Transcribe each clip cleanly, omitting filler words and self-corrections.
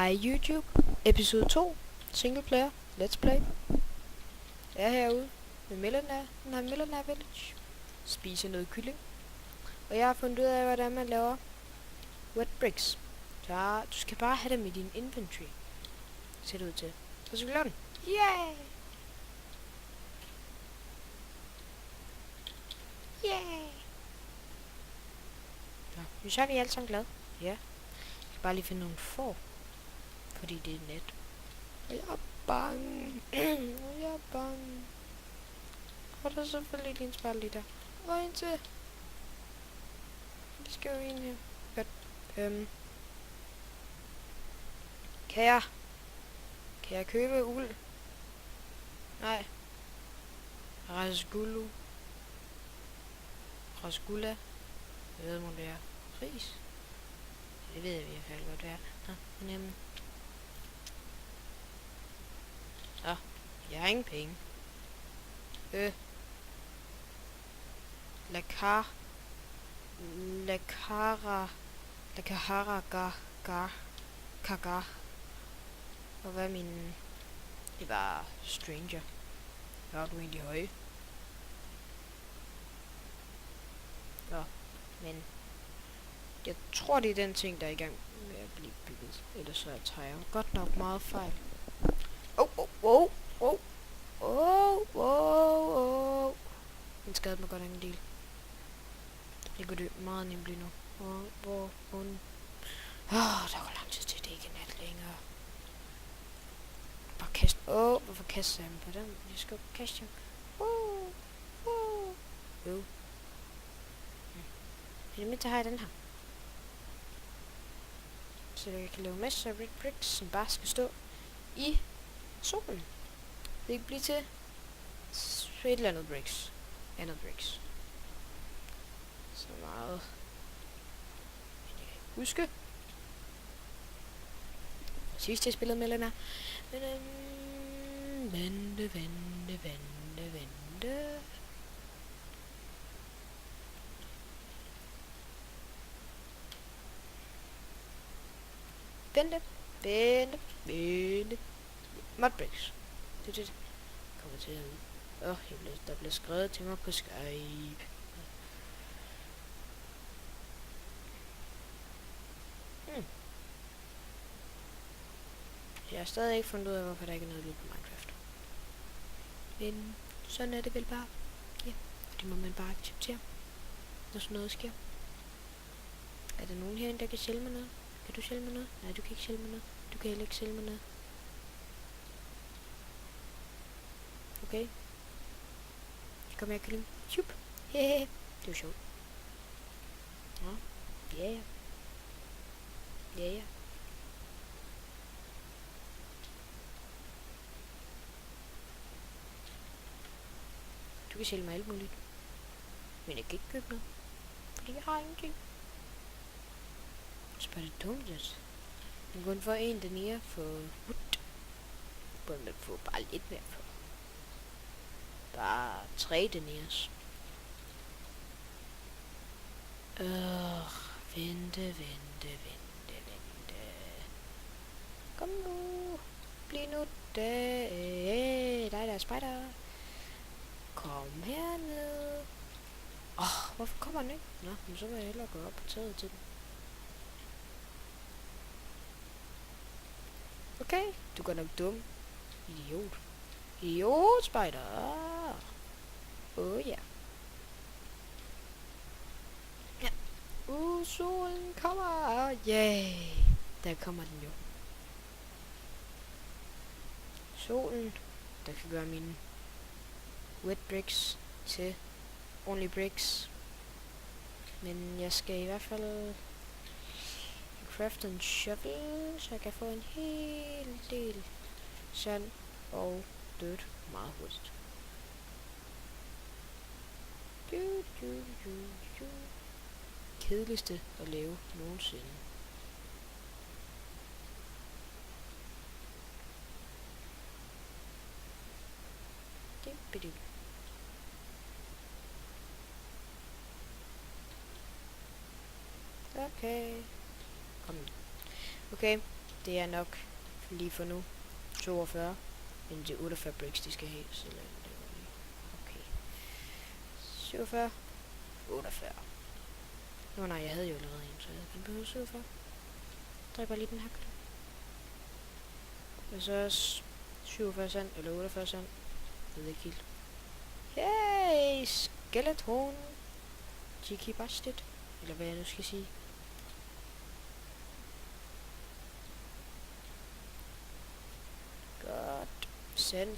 Hej YouTube, episode 2, single player, let's play. Jeg er herude med Millionaire Village, spiser noget kylling. Og jeg har fundet ud af, hvordan man laver wet bricks. Så du skal bare have dem i din inventory, ser det ud til. Så skal vi lave den. Yay! Yay! Så er vi alle sammen glade. Ja. Jeg skal bare lige finde nogle får, fordi det er net. Og jeg er bange. Jeg er bange. Og der er selvfølgelig lige en spejl lige der. Og en til. Det skal jo ind her. Godt. Kan jeg købe uld? Nej. Rasgulla. Jeg ved, om det er ris. Det ved jeg i hvert fald godt, det er. Men jeg har ingen penge. Lakahara Kagar. Og hvad er min... Det var stranger. Hvor er du egentlig høje? Nå, men... Jeg tror, det er den ting, der er i gang med at blive bygget. Ellers så tager jeg godt nok meget fejl. Den skadede mig godt en del. Jeg kunne dø meget nemt lige nu. Der går lang tid til, det ikke er nat længere. Bare kast. Hvorfor kaster jeg dem på den? Jeg skal kaste dem. Jo. I det mindste har jeg den her. Så jeg kan lave masser af red bricks, som bare skal stå i solen. Det kan blive til et eller andet bricks. Så meget. Huske. Sidst jeg spillede med Lena. Vente. Mudbricks. Det kommer til at... der bliver skrevet til mig på Skype. Jeg har stadig ikke fundet ud af, hvorfor der ikke er noget lyd på Minecraft. Men sådan er det vel bare. Ja, og det må man bare acceptere, når sådan noget sker. Er der nogen herinde, der kan sælge mig noget? Kan du sælge mig noget? Nej, du kan ikke sælge mig noget. Du kan heller ikke sælge mig noget. Okay. Kom her, kylling. Chup. Hehe. Det var sjovt. Ja. Du kan sælge mig alt muligt. Men jeg kan ikke købe noget. Fordi jeg har ingenting. Så er det dumt, at man kun får en dernede for wood. Burde man få bare lidt mere for. Bare 3 dernede. Vente. Kom nu. Bliv nu dag. Dig der er spider. Kom herned. Hvorfor kommer den ikke? Nå, men så vil jeg hellere gå op på taget til den. Okay, du går nok dum. Idiot, spider. Ja. Solen kommer. Yay. Der kommer den jo. Solen, der kan gøre mine wet bricks til only bricks. Men jeg skal i hvert fald crafte en shovel, så jeg kan få en hel del sand og dødt meget hurtigt. Kedeligste at lave nogensinde. Okay. Kom. Okay. Det er nok lige for nu 42. Men det er 48 bricks, de skal have. Så lad det lige. Okay. 47. 48. Nå nej, jeg havde jo allerede en, så jeg kan behøve 47. Dræber lige den her. Og så også 47 sand, eller 48 sand. Jeg ved ikke helt. Hey, skeleton. Cheeky bastard. Eller hvad jeg nu skal sige. Godt. Sand. Jeg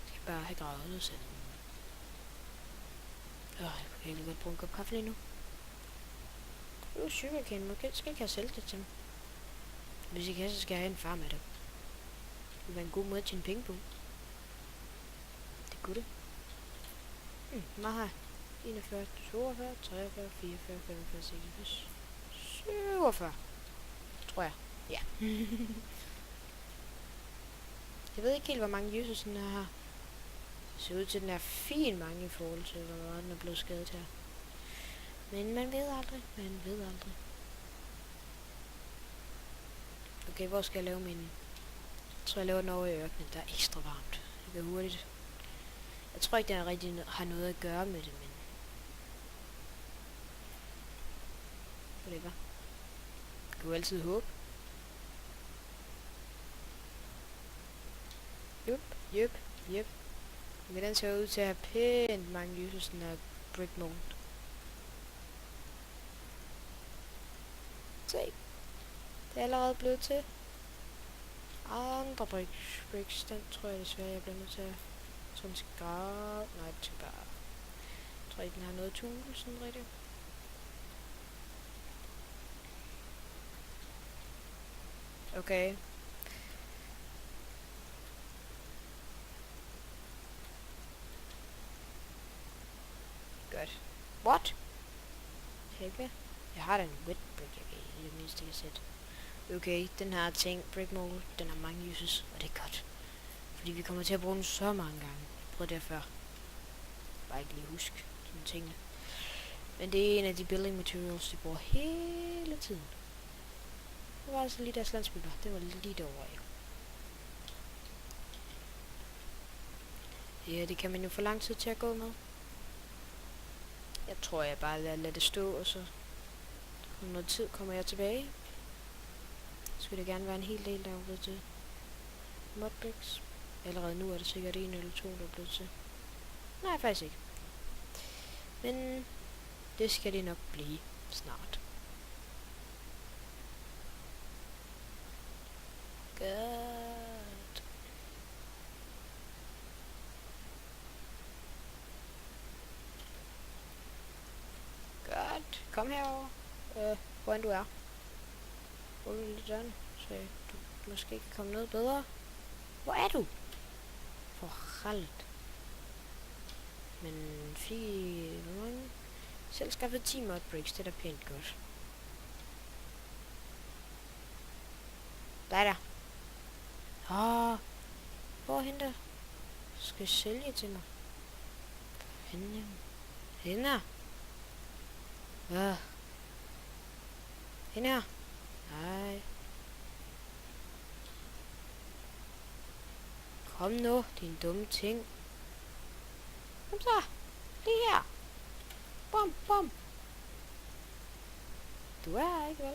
skal bare have gravet noget sand. Jeg kan ikke godt bruge en kop kaffe lige nu. Sugarcane, måske skal ikke have sælge det til mig. Hvis I kan, så skal jeg have en farm af det. Det vil være en god måde at tjene penge på. Det kunne det. Meget her. 41, 42, 43, 44, 45, 46, 47. Tror jeg. Ja. Jeg ved ikke helt, hvor mange users den her har. Det ser ud til, at den er fint mange i forhold til, hvor meget den er blevet skadet her. Men man ved aldrig. Okay, hvor skal jeg lave min... Jeg tror, jeg laver den over i ørkenen. Der er ekstra varmt. Det går hurtigt. Jeg tror ikke, det rigtig har noget at gøre med det, men... Whatever. Jeg kan jo altid håbe. Jup. Men den ser ud til at have pænt mange lyser, sådan her brick mold. Se. Det er allerede blevet til. Andre bricks, den tror jeg desværre, jeg bliver nødt til at... Jeg tror, den skal grave... Nej, den skal bare... Jeg tror ikke, den har noget tool, sådan rigtigt. Okay. Godt. What? Helvede. Jeg har da en wet brick, jeg kan i det mindste kan sætte. Okay, den her ting, brick mold, den har mange uses, og det er godt. Fordi vi kommer til at bruge den så mange gange. Jeg prøvede det før. Bare ikke lige huske sådan tingene. Men det er en af de building materials, de bruger hele tiden. Det var altså lige deres landsbyer. Det var lige derovre, ja. Ja, det kan man jo få lang tid til at gå med. Jeg tror, jeg bare lader det stå, og så om noget tid kommer jeg tilbage. Så skulle det gerne være en hel del, der er blevet til modbricks. Allerede nu er det sikkert en eller to, der er blevet til. Nej, faktisk ikke. Men det skal det nok blive snart. Godt. Godt. Kom herover. Hvor end du er. Åbne lidt døren, så du måske kan komme noget bedre. Hvor er du? For halvt. Men hvor mange? Selv skaffet 10 modbricks, det er da pænt godt. Der. Hvorhen der? Skal sælge til mig? Hende. Hende her. Nej. Kom nu, din dumme ting. Kom så. Lige her. Bum. Du er her, ikke vel?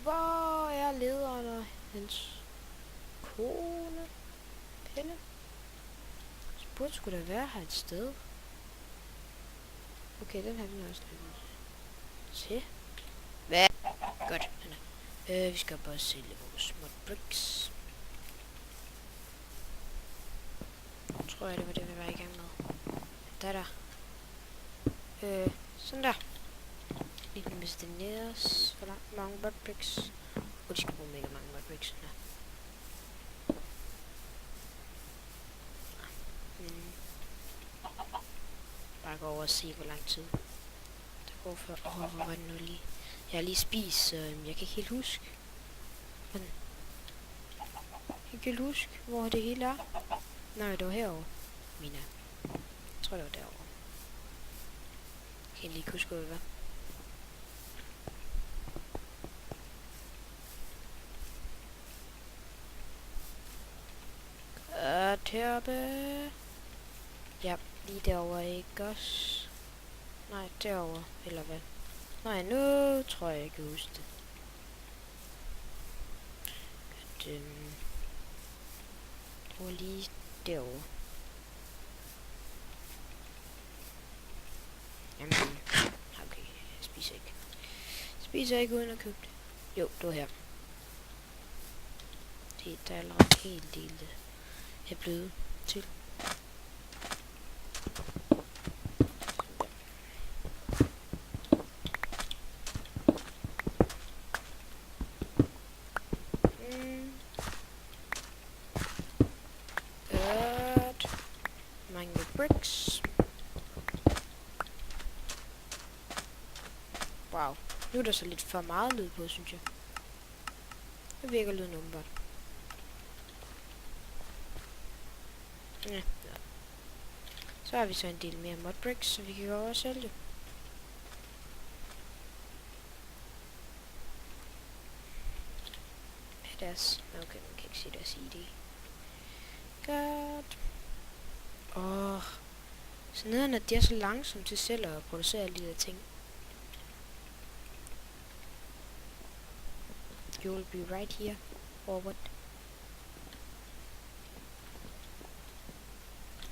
Hvor er lederen og hans kone? Pelle? Så burde skulle der være her et sted. Okay, den her, den er også lidt til. Hvad? Godt. Vi skal bare sælge vores modbricks. Tror jeg, det var det, vi var i gang med. Der. Sådan der. Lige nu hvis det næres. For langt mange modbricks. Og de skal bruge mega mange modbricks. Bare gå over og se, hvor lang tid der går for. Hvor var det nu lige? Jeg har lige spist, så jeg kan ikke helt huske. Men jeg kan ikke huske, hvor det hele er. Nej, det var herovre. Jeg tror, det var derovre. egentlig ikke huske, hvad det var. Heroppe. Ja, lige derovre, ikke også? Nej, derovre, eller hvad? Nej, nu tror jeg kan huske det. At, det var lige derovre. Jamen, okay, jeg spiser ikke. Jeg spiser ikke uden at købe det. Jo, det var her. Det er allerede helt del er blevet til. Mange bricks. Wow. Nu er der så lidt for meget lyd på, synes jeg. Det virker lyden åbenbart. Ja. Så har vi så en del mere modbricks, så vi kan gå over og sælge. Deres. Okay, man kan ikke se deres ID. Godt. Så nederen, at de er så langsomt til selv at producere alle de der ting. You will be right here. Or what?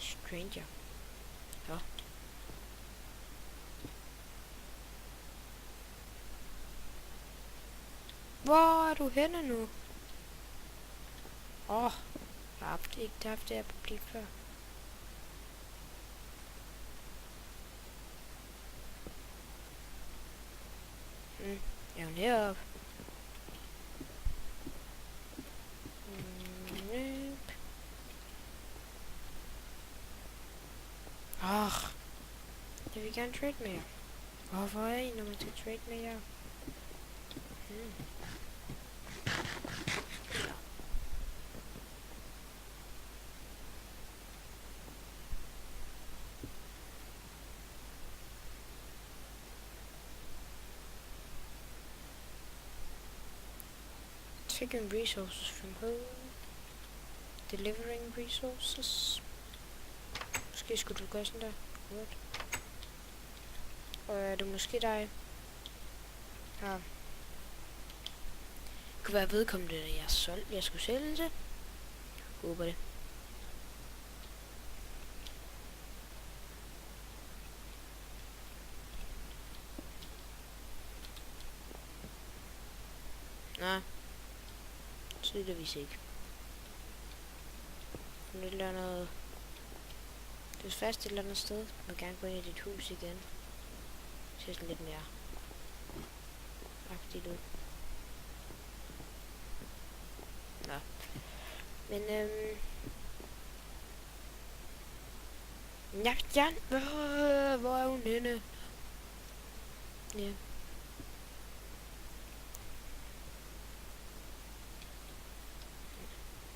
Stranger. Ja. Hvor er du henne nu? Jeg har ikke haft det her problem før. Jeg er jo heroppe. Jeg vil gerne trade med jer. Hvorfor er I, når man skal trade med jer? Taking resources from home. Delivering resources. Måske skulle du gøre sådan der. Godt. Og er det måske dig? Ja. Det kunne være vedkommende, at jeg skulle sælge det. Håber det. Nej. Tydeligvis ikke. Det er noget. Det er fast et eller andet sted. Jeg vil gerne gå ind i dit hus igen. Det ser sådan lidt mere agtigt ud. Nå. Men ja, hvor er hun henne? Ja.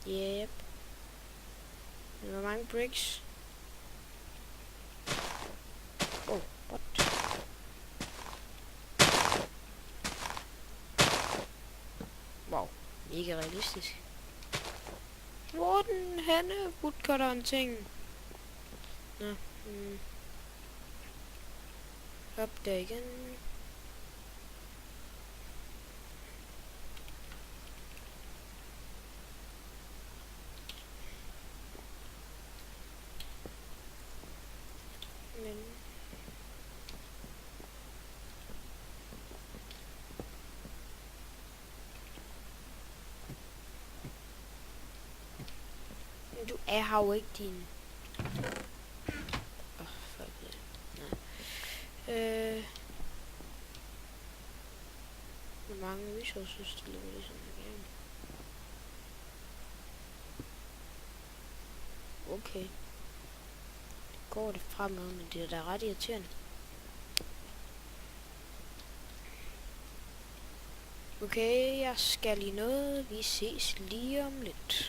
Yep. Hvor mange bricks? What? Wow, ikke realistisk. Hvor er den henne? Woodcutteren ting. Nå, op der igen. Du er her jo ikke din. Fuck det. Nej. Hvor mange resources til det ligesom igen. Okay. Går det fremad, men det er da ret irriterende. Okay, jeg skal lige noget. Vi ses lige om lidt.